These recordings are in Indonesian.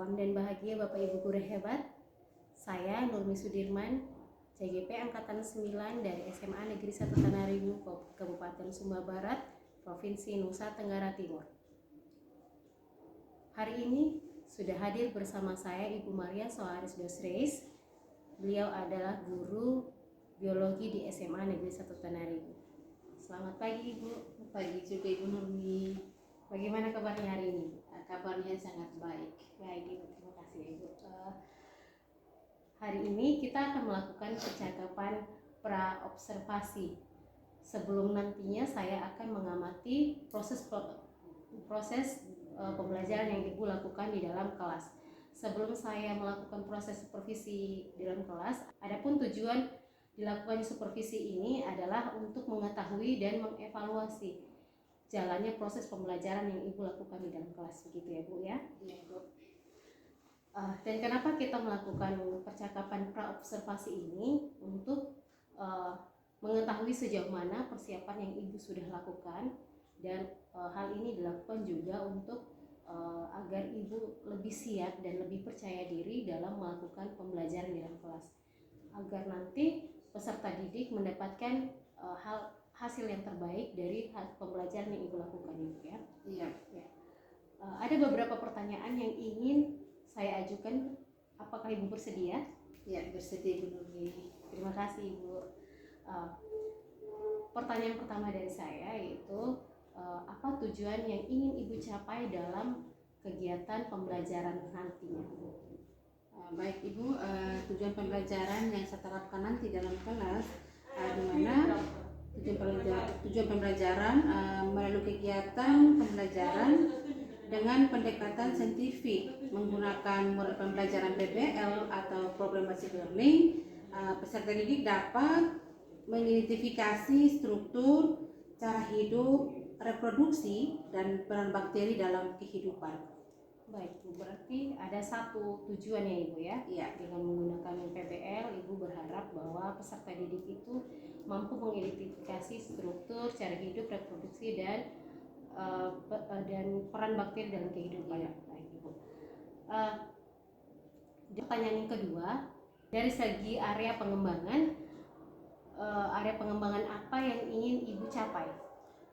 Salam dan bahagia Bapak Ibu guru hebat. Saya Nurmi Sudirman, CGP Angkatan 9 dari SMA Negeri 1 Tanaribu, Kabupaten Sumba Barat, Provinsi Nusa Tenggara Timur. Hari ini sudah hadir bersama saya Ibu Maria Soares Dosreis. Beliau adalah guru biologi di SMA Negeri 1 Tanaribu. Selamat pagi Ibu. Pagi juga Ibu Nurmi. Bagaimana kabarnya hari ini? Kabarnya sangat baik. Baik Ibu, terima kasih Ibu. Hari ini kita akan melakukan percakapan pra-observasi. Sebelum nantinya saya akan mengamati proses pembelajaran yang Ibu lakukan di dalam kelas. Sebelum saya melakukan proses supervisi di dalam kelas, adapun tujuan dilakukan supervisi ini adalah untuk mengetahui dan mengevaluasi jalannya proses pembelajaran yang Ibu lakukan di dalam kelas, begitu ya Bu ya? Iya Bu. Dan kenapa kita melakukan percakapan pra-observasi ini? Untuk mengetahui sejauh mana persiapan yang Ibu sudah lakukan, dan hal ini dilakukan juga untuk agar Ibu lebih siap dan lebih percaya diri dalam melakukan pembelajaran di dalam kelas, agar nanti peserta didik mendapatkan hasil yang terbaik dari pembelajaran yang Ibu lakukan, Ibu ya. Iya. Ya. Ada beberapa pertanyaan yang ingin saya ajukan. Apakah Ibu bersedia? Ya, bersedia Ibu Nurmi. Terima kasih Ibu. Pertanyaan pertama dari saya yaitu apa tujuan yang ingin Ibu capai dalam kegiatan pembelajaran nantinya? Baik Ibu, tujuan pembelajaran yang saya terapkan nanti dalam kelas, di mana tujuan pembelajaran melalui kegiatan pembelajaran dengan pendekatan saintifik menggunakan model pembelajaran PBL atau Problem Based Learning. Peserta didik dapat mengidentifikasi struktur, cara hidup, reproduksi, dan peran bakteri dalam kehidupan. Baik Bu, berarti ada satu tujuan ya Ibu ya? Iya. Dengan menggunakan PBL, Ibu berharap bahwa peserta didik itu mampu mengidentifikasi struktur, cara hidup, reproduksi, dan peran bakteri dalam kehidupan. Iya. Baik Ibu. Pertanyaan yang kedua, dari segi area pengembangan apa yang ingin Ibu capai?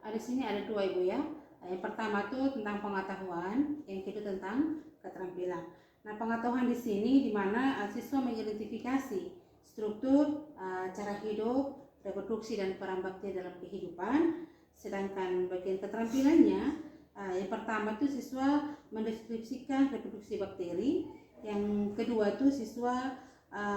Di sini ada dua Ibu ya. Yang pertama itu tentang pengetahuan, yang kedua tentang keterampilan. Nah, pengetahuan di sini di mana siswa mengidentifikasi struktur, cara hidup, reproduksi, dan peran bakteri dalam kehidupan. Sedangkan bagian keterampilannya, yang pertama itu siswa mendeskripsikan reproduksi bakteri, yang kedua itu siswa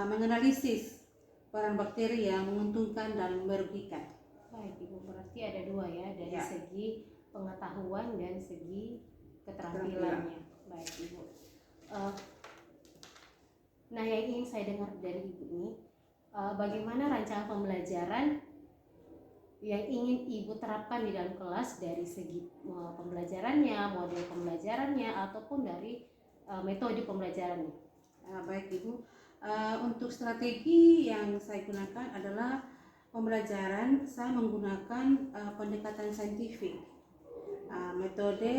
menganalisis peran bakteri yang menguntungkan dan merugikan. Baik Ibu, berarti ada dua ya, dari Ya. segi pengetahuan dan segi keterampilannya. Baik Ibu. Nah, yang ingin saya dengar dari Ibu ini, bagaimana rancangan pembelajaran yang ingin Ibu terapkan di dalam kelas dari segi pembelajarannya, model pembelajarannya, ataupun dari metode pembelajarannya. Baik Ibu, untuk strategi yang saya gunakan adalah pembelajaran saya menggunakan pendekatan saintifik. Metode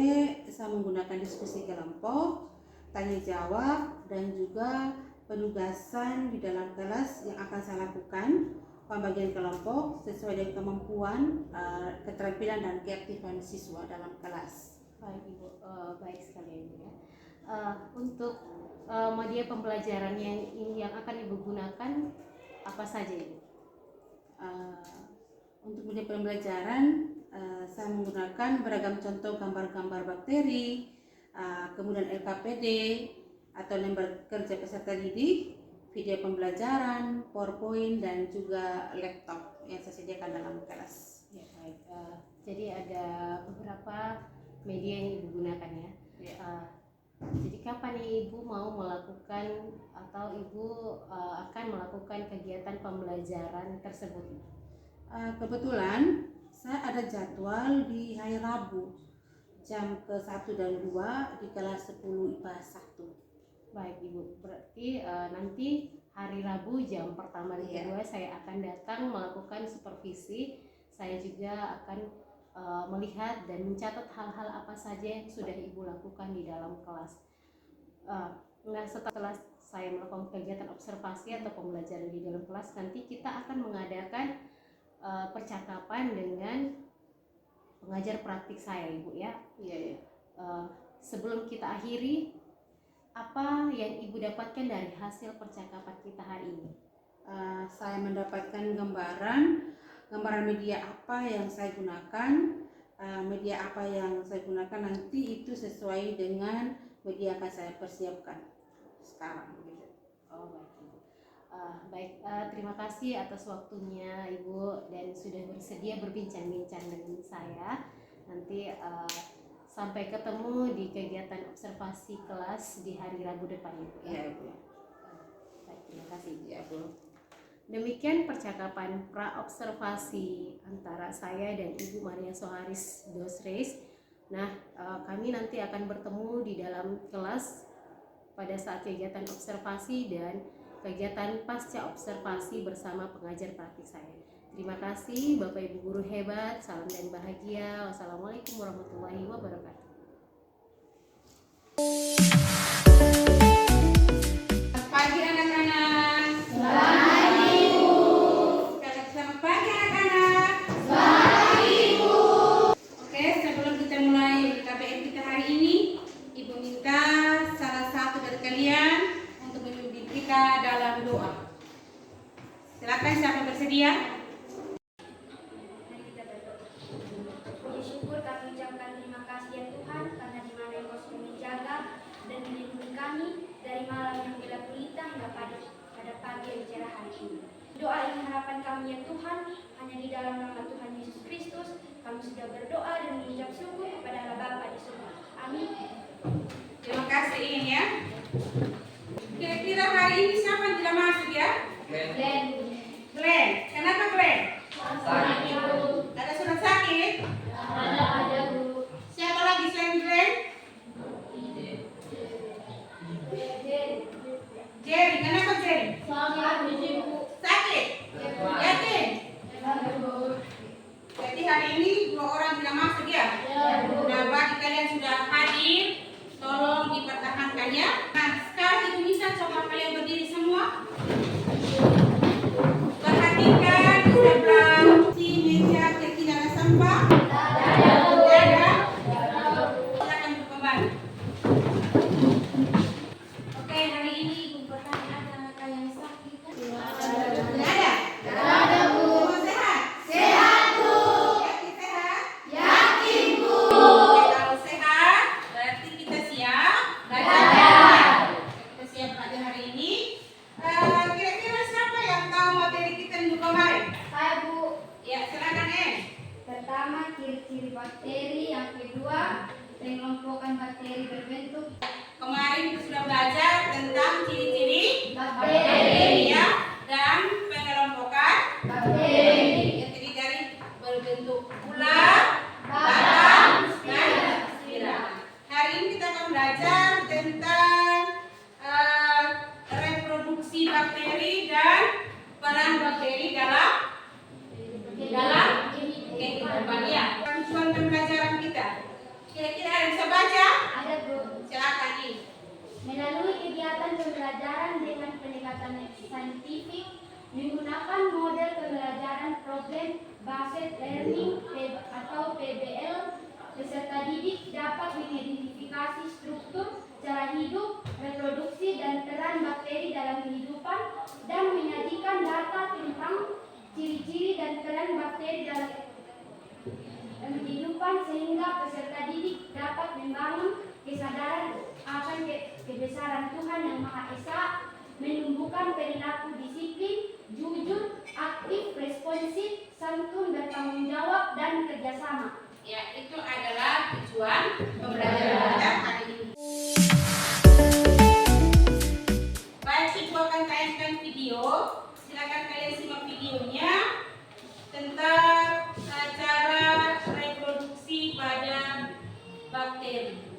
saya menggunakan diskusi kelompok, tanya jawab, dan juga penugasan di dalam kelas yang akan saya lakukan pembagian kelompok sesuai dengan kemampuan, keterampilan, dan keaktifan siswa dalam kelas. Baik Ibu, baik sekali Ibu ya. Untuk media pembelajaran yang akan Ibu gunakan apa saja Ibu? Untuk media pembelajaran saya menggunakan beragam contoh gambar-gambar bakteri, kemudian LKPD atau lembar kerja peserta didik, video pembelajaran, PowerPoint, dan juga laptop yang saya sediakan dalam kelas. Ya, baik. Jadi ada beberapa media yang Ibu gunakan ya. Ya. Jadi kapan Ibu mau melakukan atau Ibu akan melakukan kegiatan pembelajaran tersebut? Kebetulan saya ada jadwal di hari Rabu jam ke-1 dan 2 di kelas 10 IPA 1. Baik Ibu, berarti nanti hari Rabu jam pertama dan kedua saya akan datang melakukan supervisi. Saya juga akan melihat dan mencatat hal-hal apa saja yang sudah Ibu lakukan di dalam kelas. Nah, setelah saya melakukan kegiatan observasi atau pembelajaran di dalam kelas, nanti kita akan mengadakan percakapan dengan pengajar praktik saya, Ibu ya. Iya. Sebelum kita akhiri, apa yang Ibu dapatkan dari hasil percakapan kita hari ini? Saya mendapatkan gambaran media apa yang saya gunakan, media apa yang saya gunakan nanti itu sesuai dengan media akan saya persiapkan sekarang. Oh, baik Ibu. Terima kasih atas waktunya Ibu dan sudah bersedia berbincang-bincang dengan saya. Nanti sampai ketemu di kegiatan observasi kelas di hari Rabu depan, Ibu. Iya, Bu. Baik, terima kasih. Iya, Bu. Demikian percakapan pra-observasi antara saya dan Ibu Maria Soharis Dosreis. Nah, kami nanti akan bertemu di dalam kelas pada saat kegiatan observasi dan kegiatan pasca observasi bersama pengajar praktik saya. Terima kasih Bapak Ibu guru hebat, salam dan bahagia. Wassalamualaikum warahmatullahi wabarakatuh. Selamat pagi anak-anak. Selamat pagi anak-anak. Oke, sebelum kita mulai KBM kita hari ini, Ibu minta salah satu dari kalian untuk memimpin kita dalam doa. Silakan, siapa bersedia? Mari kita berdoa. Puji syukur kami ucapkan terima kasih ya Tuhan, karena di mana Engkau sudah menjaga dan melindungi kami dari malam yang gelap gulita hingga pada pagi yang cerah hari ini. Doa dan harapan kami ya Tuhan, hanya di dalam nama Tuhan Yesus Kristus, kami sudah berdoa dan mengucap syukur kepada Allah Bapa di surga. Amin. Terima kasih Iin ya. Kira-kira hari ini siapa yang tidak masuk ya? Glenn. Kenapa Glenn? Ada surat sakit? Ada guru. Siapa lagi selain Glenn? Jerry. Kenapa Jerry? Sakit? Yakin? Jadi hari ini 2 orang tidak masuk ya? Nah, bagi kalian sudah hadir, tolong dipertahankan ya. Nah, sekarang Ibu minta coba kalian berdiri semua. Perhatikan di sebelah si meja kiri ada sampah. Tidak ada. Silakan duduk kembali. Oke, hari ini Ibu bertanya ada anak yang sakit. Tidak ada. Semua sehat? Yakin sehat? Oke, kalau sehat berarti kita siap belajar. Kita siap belajar hari ini. Kira-kira siapa yang tahu materi kita minggu kemarin? Saya Bu. Ya, silakan Pertama, ciri-ciri bakteri. Yang kedua, pengelompokan bakteri berbentuk Kemarin kita sudah belajar tentang ciri-ciri bakteri. ya dan pengelompokan Bakteri. yang terdiri dari berbentuk bulat, batang, dan spiral. Hari ini kita akan belajar tentang reproduksi bakteri dan peran bakteri dalam kehidupan ya. Tujuan pembelajaran kita. Kira-kira ada yang bisa baca? Ada Bu. Silakan nih. Melalui kegiatan pembelajaran dengan pendekatan saintifik menggunakan model pembelajaran problem based learning atau PBL, peserta didik dapat mengidentifikasi struktur, cara hidup, reproduksi, dan peran bakteri dalam kehidupan dan menyajikan data tentang ciri-ciri dan peran bakteri dalam kehidupan sehingga peserta didik dapat membangun kesadaran akan kebesaran Tuhan yang Maha Esa, menumbuhkan perilaku disiplin, jujur, aktif, responsif, santun, bertanggung jawab, dan kerjasama. Ya, itu adalah tujuan pembelajaran hari ini. Baik, Ibu akan tayangkan video. Silakan kalian simak videonya tentang cara reproduksi pada bakteri.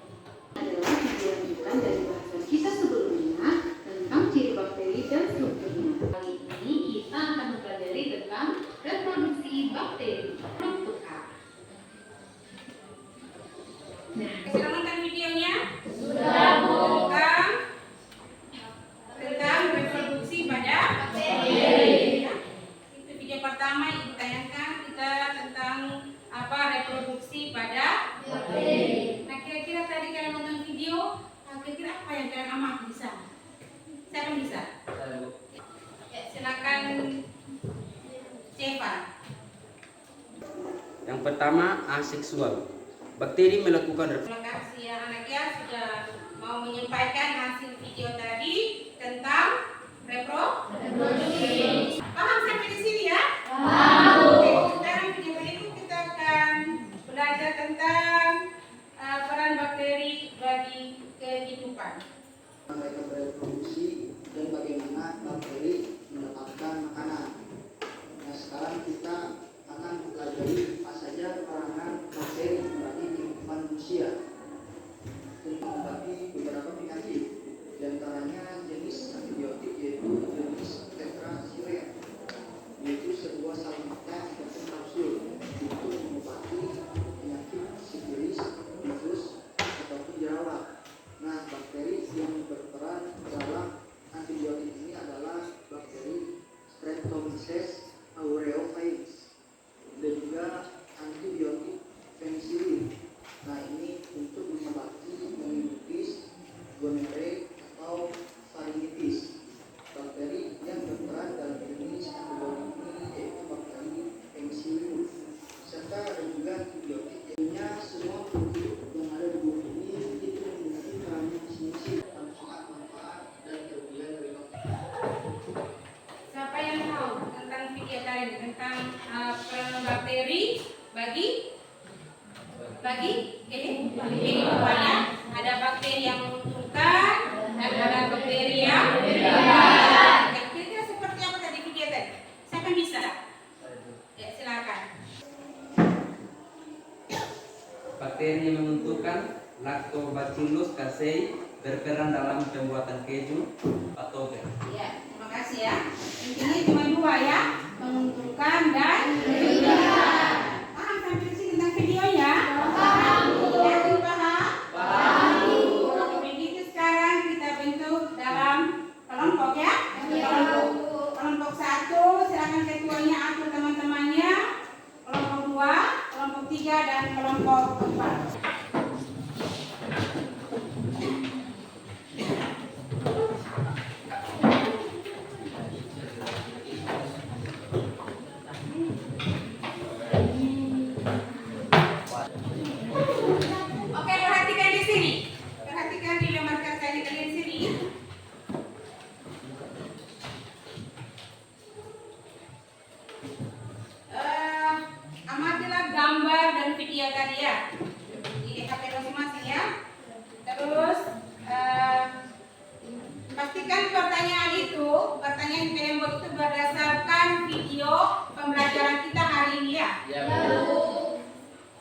Adalah dilanjutkan dari bahasan kita sebelumnya tentang ciri bakteri dan strukturnya. Kali ini kita akan mempelajari tentang reproduksi bakteri. Bentuk A. Silakan nonton videonya. aseksual. Bakteri melakukan Terima kasih ya anak ya sudah mau menyampaikan hasil video tadi tentang reproduksi. Paham sampai di sini ya? Oke, sekarang video berikut kita akan belajar tentang peran bakteri bagi kehidupan. Mereka bereproduksi dan bagaimana bakteri mendapatkan makanan. Nah, sekarang kita akan mempelajari apa saja peranan bakteri bagi kehidupan manusia untuk mengobati beberapa penyakit. Di antaranya jenis antibiotik yaitu jenis tetracycline, yaitu sebuah salmonella ataupun kapsul untuk mengobati penyakit sifilis, tifus ataupun jerawat. Nah, bakteri yang berperan dalam antibiotik ini adalah bakteri Streptomyces aureophilus dan juga antibiotik penicillin. Nah, ini untuk mengobati meningitis, gonorrhea atau faringitis. Bakteri yang berperan dalam jenis antibiotik ini yaitu bakteri penicillin. Serta ada juga antibiotik lainnya. Semua produk yang ada di buku ini itu memiliki peran masing-masing, manfaat dan kelebihan dari bakteri. Siapa yang tahu tentang video tadi tentang peran bakteri bagi kehidupannya? Ada bakteri yang menguntungkan dan ada bakteri yang membahayakan. Kira-kira seperti apa tadi video tadi? Siapa yang bisa? Ya, silakan. bakteri yang menguntungkan Lactobacillus casei berperan dalam pembuatan keju patogen. Ya, terima kasih ya. Intinya cuma dua ya, menguntungkan dan merugikan. Paham sampai di sini tentang videonya? Paham. Yakin paham? Paham. Kalau begitu sekarang kita bentuk dalam kelompok ya. Kelompok 1 silakan ketuanya atur teman-temannya. Kelompok 2, kelompok 3 dan kelompok 4. Oke, perhatikan di sini. Perhatikan di lembar kerjanya kalian sini. Amatilah gambar dan video tadi ya di HP masing-masing ya. Terus pastikan pertanyaan yang kalian buat itu berdasarkan video pembelajaran kita hari ini ya.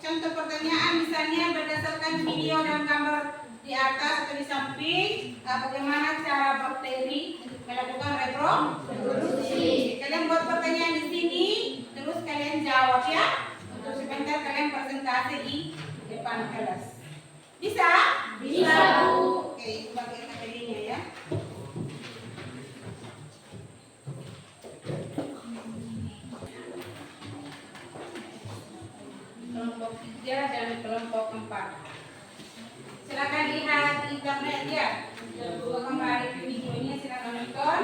Contoh pertanyaan misalnya berdasarkan video dan gambar di atas atau di samping, bagaimana cara bakteri melakukan reproduksi. Kalian buat pertanyaan di sini, terus kalian jawab ya. Untuk sebentar kalian presentasi di depan kelas. Bisa? Bisa, Bu. Oke, itu bagian materinya ya. Kelompok 3 dan kelompok 4. Silakan lihat di internet ya. Coba kembali ke videonya, silakan nonton.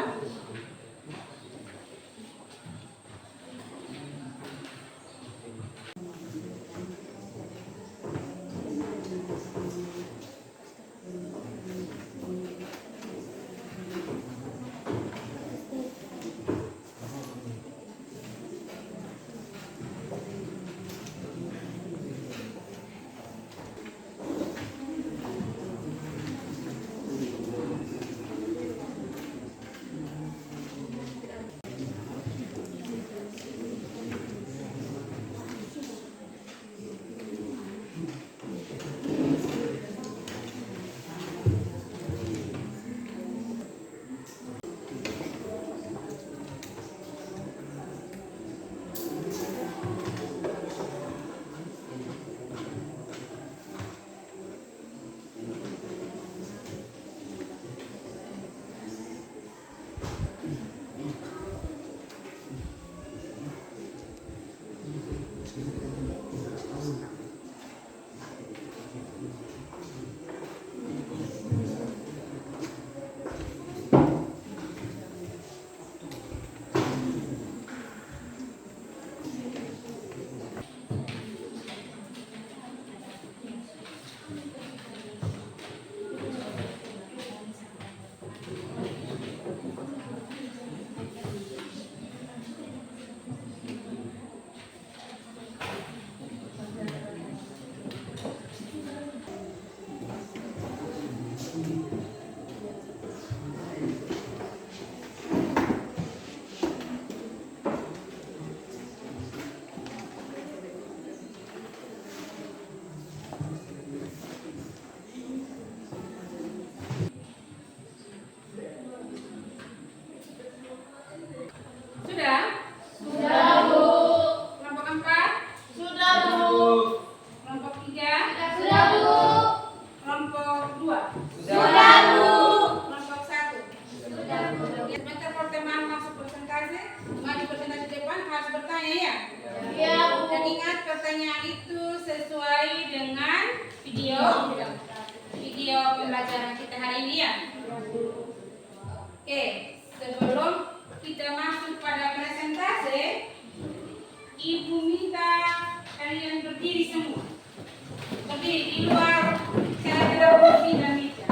Oke, sebelum kita masuk pada presentasi, Ibu minta kalian berdiri semua. Berdiri di luar cara kursi dan meja.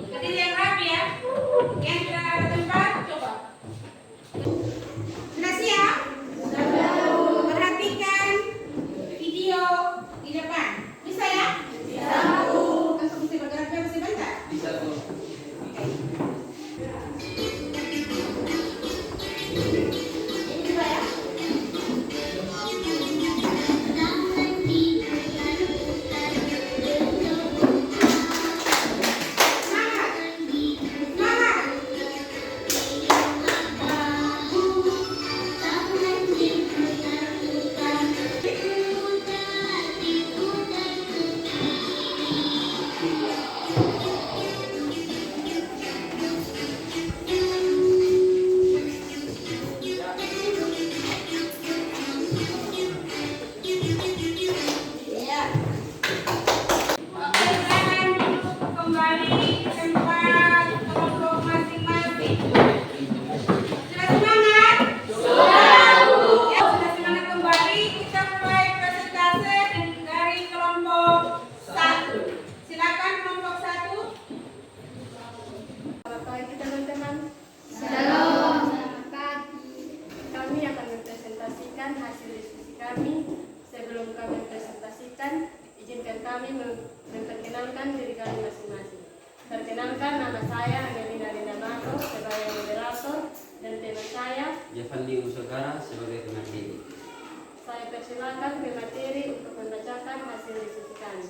Berdiri yang rapi ya. Yang tidak ada tempat, coba. Sudah siap? Perhatikan video di depan. Bisa ya? Bisa. Kan mesti bergeraknya mesti bentar. Bisa Bu. Ini juga ya. Semangat. Semangat. Oke, silakan duduk kembali ke tempat kelompok masing-masing. Sudah semangat? Sudah, Bu. Ya, sudah semangat kembali. Kita mulai presentasi dari kelompok 1. Silakan kelompok 1. Selamat pagi teman-teman. Shalom. Selamat pagi. Kami akan mempresentasikan hasil diskusi kami. Sebelum kami presentasikan, izinkan kami memperkenalkan diri kami masing-masing. Perkenalkan, nama saya Angelina Rina Marco sebagai moderator dan tema saya. Jevandi Usagara sebagai pemateri. Saya persilakan pemateri untuk membacakan hasil diskusi kami.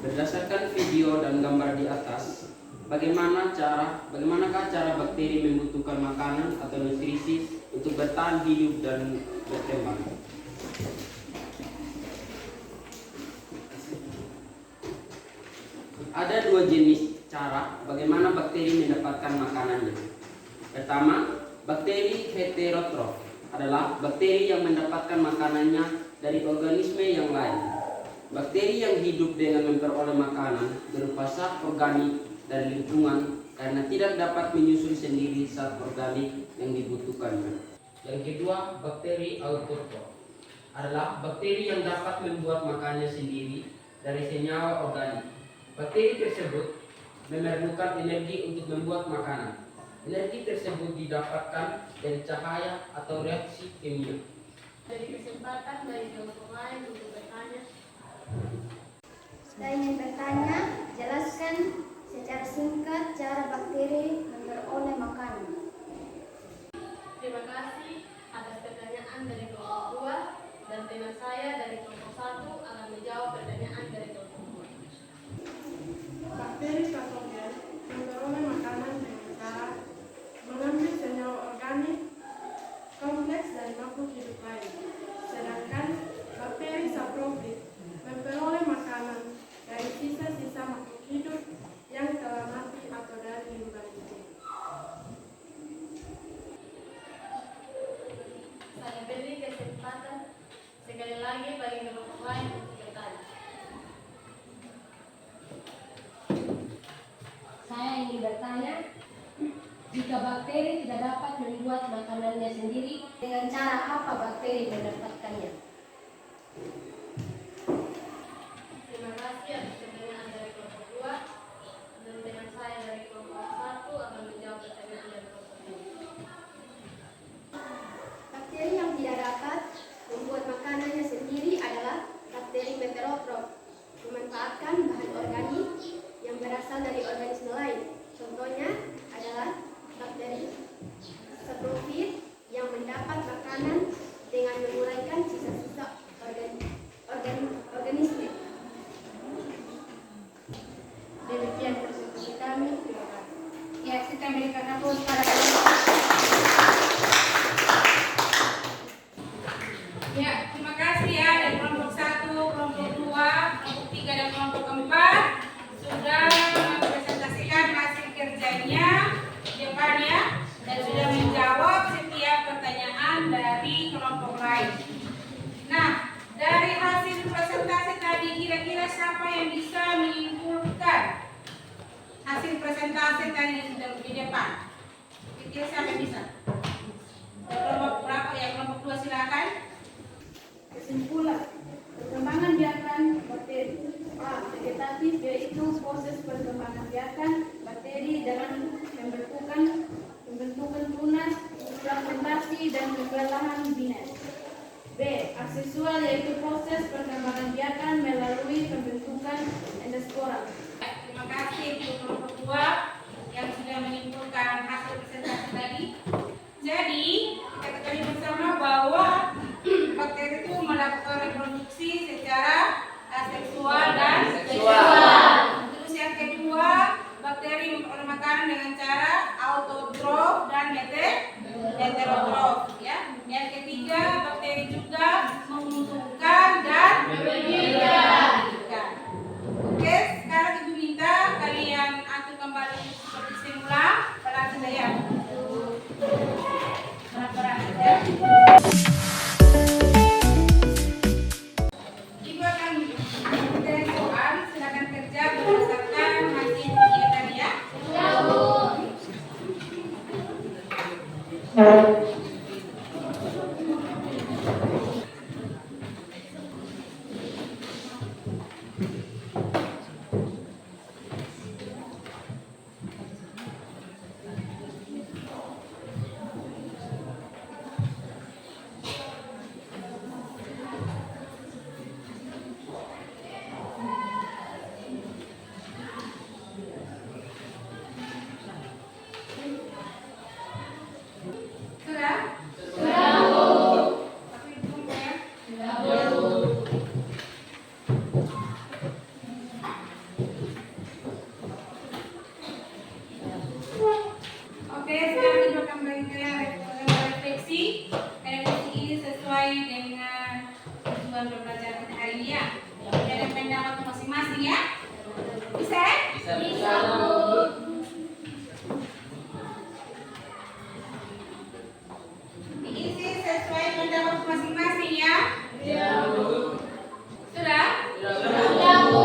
Berdasarkan video dan gambar di atas, bagaimanakah cara bakteri membutuhkan makanan atau nutrisi untuk bertahan hidup dan berkembang? Ada dua jenis cara bagaimana bakteri mendapatkan makanannya. Pertama, bakteri heterotrof adalah bakteri yang mendapatkan makanannya dari organisme yang lain. Bakteri yang hidup dengan memperoleh makanan berupa zat organik dari lingkungan karena tidak dapat menyusun sendiri zat organik yang dibutuhkannya. Yang kedua, bakteri autotrof adalah bakteri yang dapat membuat makanannya sendiri dari senyawa organik. Bakteri tersebut memerlukan energi untuk membuat makanan. Energi tersebut didapatkan dari cahaya atau reaksi kimia. Dari kesempatan bagi kelompok lain untuk bertanya. Saya ingin bertanya, jelaskan secara singkat cara bakteri memperoleh makanan. Terima kasih atas pertanyaan dari kelompok 2 dan tema saya dari kelompok 1 akan menjawab pertanyaan dari kelompok 2. Bakteri patogen memperoleh makanan dengan cara mengambil senyawa organik kompleks dari makhluk hidup lain. Sedangkan bakteri saprofit memperoleh makanan dari sisa-sisa makhluk hidup yang telah mati atau dari limbah hidup. Saya beri kesempatan sekali lagi bagi kelompok lain untuk bertanya. Saya ingin bertanya, jika bakteri tidak dapat membuat makanannya sendiri, dengan cara apa bakteri mendapatkannya? Terima kasih atas pertanyaan dari kelompok 2 dan dengan saya dari kelompok 1 akan menjawab pertanyaan dari kelompok 2. Bakteri yang tidak dapat membuat makanannya sendiri adalah bakteri heterotrof, memanfaatkan bahan organik yang berasal dari organisme lain. Contohnya adalah bakteri saprofit yang mendapat makanan dengan menguraikan sisa-sisa siapa yang bisa menyimpulkan hasil presentasi tadi di depan? Kira-kira siapa yang bisa? Kelompok berapa ya? Kelompok 2 silakan. Kesimpulan, perkembangan biakan bakteri. A. Vegetatif, yaitu proses perkembangan biakan bakteri dalam pembentukan tunas, fragmentasi, dan pembelahan binas. B. Aksesual, yaitu proses perkembangan biakan melalui pembentukan endospora. Terima kasih untuk kelompok 2 yang sudah menyimpulkan hasil presentasi tadi. Jadi, kita ketahui bersama bahwa bakteri itu melakukan reproduksi secara seksual dan seksual. Terus yang kedua, bakteri memperoleh makanan dengan cara autotrof dan heterotrof. Ya. Yang ketiga, bakteri juga mengumpulkan dan membibikan. Oke, sekarang Ibu minta kalian atur kembali seperti semula. Pelan saya. Berat-berat ya. Ibu akan memberikan soal, silakan kerja berdasarkan hasil kegiatan ya. Sudah? Tapi belum ya? Oke, sekarang Ibu akan berikan refleksi. Refleksi ini sesuai dengan tujuan pembelajaran kita hari ini ya. Ada pendapat masing-masing ya. Bisa? Bisa. Ini sih sesuai pendapat masing-masing ya. Sudah? Sudah, Bu.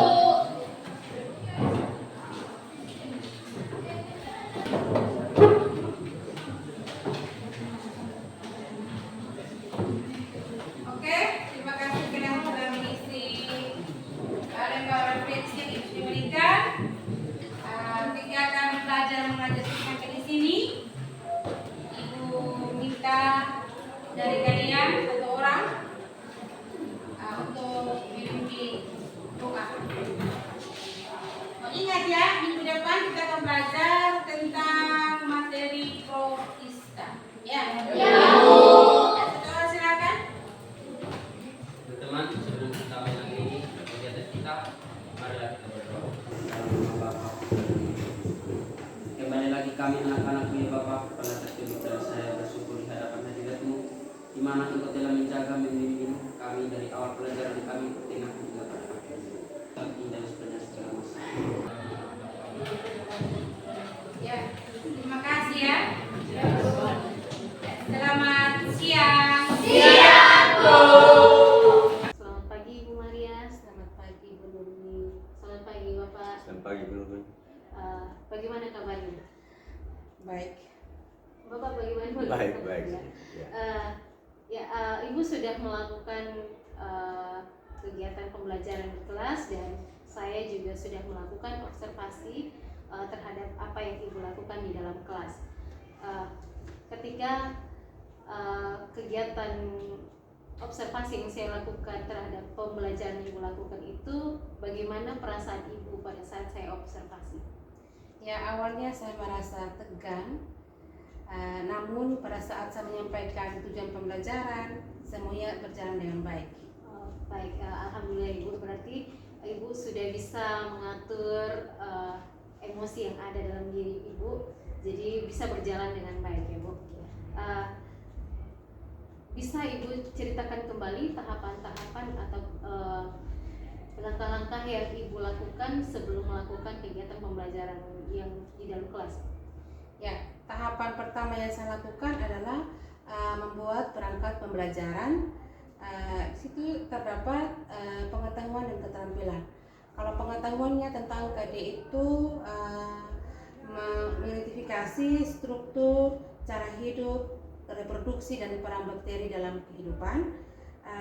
Oke, terima kasih kalian sudah mengisi lembar refleksi yang Ibu diberikan. Kegiatan belajar mengajar sampai di sini. Ibu minta dari kalian satu orang untuk memimpin doa. Ingat ya, minggu depan kita akan belajar tentang materi protista. Ya. Satu orang silakan. Teman-teman, sebelum kita mengakhiri kegiatan kita, marilah kita berdoa. Dalam nama Bapa. Kembali lagi kami anak-anakmu ya Bapa, pada tersebut dan saya bersyukur di hadapan hadirat-Mu, di mana Engkau telah menjaga membimbing kami dari awal pelajaran kami tengah hingga pada akhir. Kami dan sebenarnya segala masa. Ya, terima kasih ya. Selamat siang. Selamat pagi Ibu Maria, selamat pagi Ibu Nurmi, selamat pagi Bapak. Selamat pagi Bu Nurmi. Bagaimana kabarnya? Baik. Bapak bagaimana? Baik. Ibu sudah melakukan kegiatan pembelajaran di kelas dan saya juga sudah melakukan observasi terhadap apa yang Ibu lakukan di dalam kelas. Ketika kegiatan observasi yang saya lakukan terhadap pembelajaran yang Ibu lakukan itu, bagaimana perasaan Ibu pada saat saya observasi? Ya, awalnya saya merasa tegang. Namun pada saat saya menyampaikan tujuan pembelajaran, semuanya berjalan dengan baik. Baik, alhamdulillah Ibu, berarti Ibu sudah bisa mengatur emosi yang ada dalam diri Ibu, jadi bisa berjalan dengan baik ya Bu. Bisa Ibu ceritakan kembali tahapan-tahapan atau langkah-langkah yang Ibu lakukan sebelum melakukan kegiatan pembelajaran yang di dalam kelas? Ya, tahapan pertama yang saya lakukan adalah membuat perangkat pembelajaran. Di situ terdapat pengetahuan dan keterampilan. Kalau pengetahuannya tentang KD itu mengidentifikasi struktur, cara hidup, reproduksi dan peran bakteri dalam kehidupan.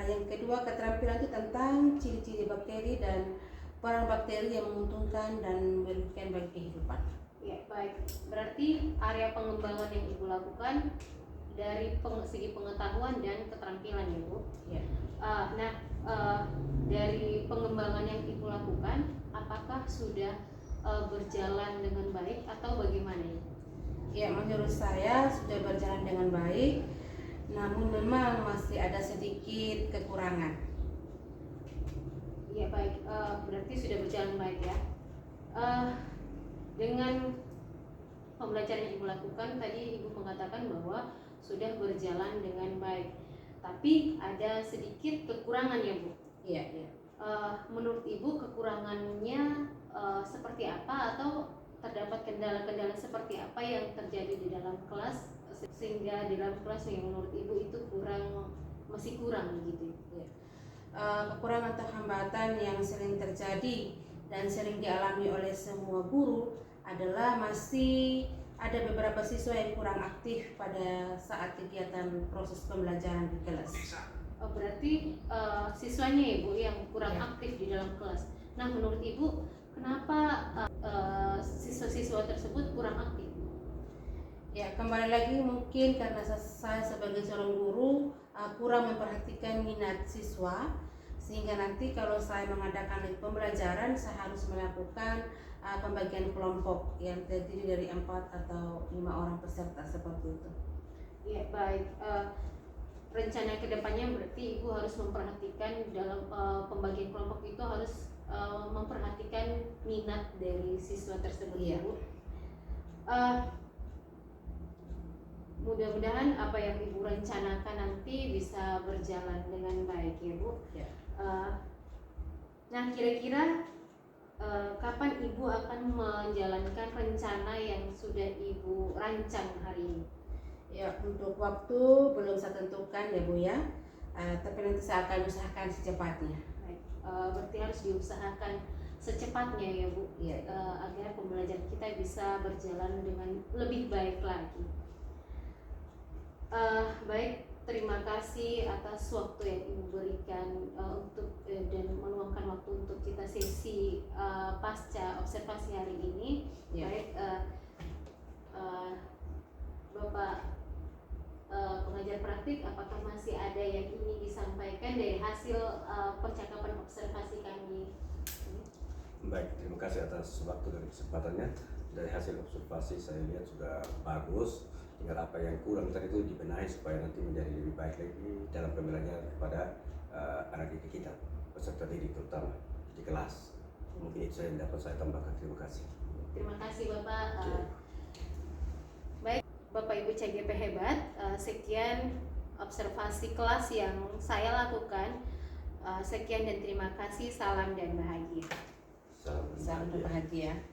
Yang kedua, keterampilan itu tentang ciri-ciri bakteri dan peran bakteri yang menguntungkan dan merugikan bagi kehidupan. Ya, baik. Berarti area pengembangan yang Ibu lakukan dari segi pengetahuan dan keterampilan ya Bu. Ya. Dari pengembangan yang Ibu lakukan, apakah sudah berjalan dengan baik atau bagaimana ya? Ya, menurut saya sudah berjalan dengan baik, namun memang masih ada sedikit kekurangan. Ya baik, berarti sudah berjalan baik ya. Dengan pembelajaran yang Ibu lakukan tadi Ibu mengatakan bahwa sudah berjalan dengan baik, tapi ada sedikit kekurangan ya Bu. Iya. Menurut Ibu kekurangannya seperti apa, atau terdapat kendala-kendala seperti apa yang terjadi di dalam kelas sehingga di dalam kelas yang menurut Ibu itu masih kurang begitu? Ya. Kekurangan atau hambatan yang sering terjadi dan sering dialami oleh semua guru adalah masih ada beberapa siswa yang kurang aktif pada saat kegiatan proses pembelajaran di kelas. Berarti siswanya Ibu yang kurang aktif di dalam kelas. Nah, menurut Ibu kenapa siswa-siswa tersebut kurang aktif? Ya, kembali lagi mungkin karena saya sebagai seorang guru kurang memperhatikan minat siswa, sehingga nanti kalau saya mengadakan pembelajaran saya harus melakukan pembagian kelompok yang terdiri dari 4 atau 5 orang peserta seperti itu. Ya baik, rencana kedepannya berarti Ibu harus memperhatikan dalam pembagian kelompok itu harus memperhatikan minat dari siswa tersebut ya Bu. Mudah-mudahan apa yang Ibu rencanakan nanti bisa berjalan dengan baik ya Bu. Ya. Nah, kira-kira kapan Ibu akan menjalankan rencana yang sudah Ibu rancang hari ini? Ya, untuk waktu belum saya tentukan ya Bu ya, tapi nanti saya akan usahakan secepatnya. Baik, berarti harus diusahakan secepatnya ya Bu, Ya. agar pembelajaran kita bisa berjalan dengan lebih baik lagi. Baik, terima kasih atas waktu yang Ibu berikan untuk dan meluangkan waktu untuk kita sesi pasca observasi hari ini. Ya. Baik, Bapak pengajar praktik, apakah masih ada yang ingin disampaikan dari hasil percakapan observasi kami? Baik, terima kasih atas waktu dan kesempatannya. Dari hasil observasi saya lihat sudah bagus. Tinggal apa yang kurang tadi itu dibenahi supaya nanti menjadi lebih baik lagi dalam pembelajaran kepada anak didik kita, peserta didik terutama di kelas. Mungkin itu saya yang dapat saya tambahkan. Terima kasih. Terima kasih Bapak. Baik, Bapak Ibu CGP hebat. Sekian observasi kelas yang saya lakukan. Sekian dan terima kasih. Salam dan bahagia. Salam Salam bahagia.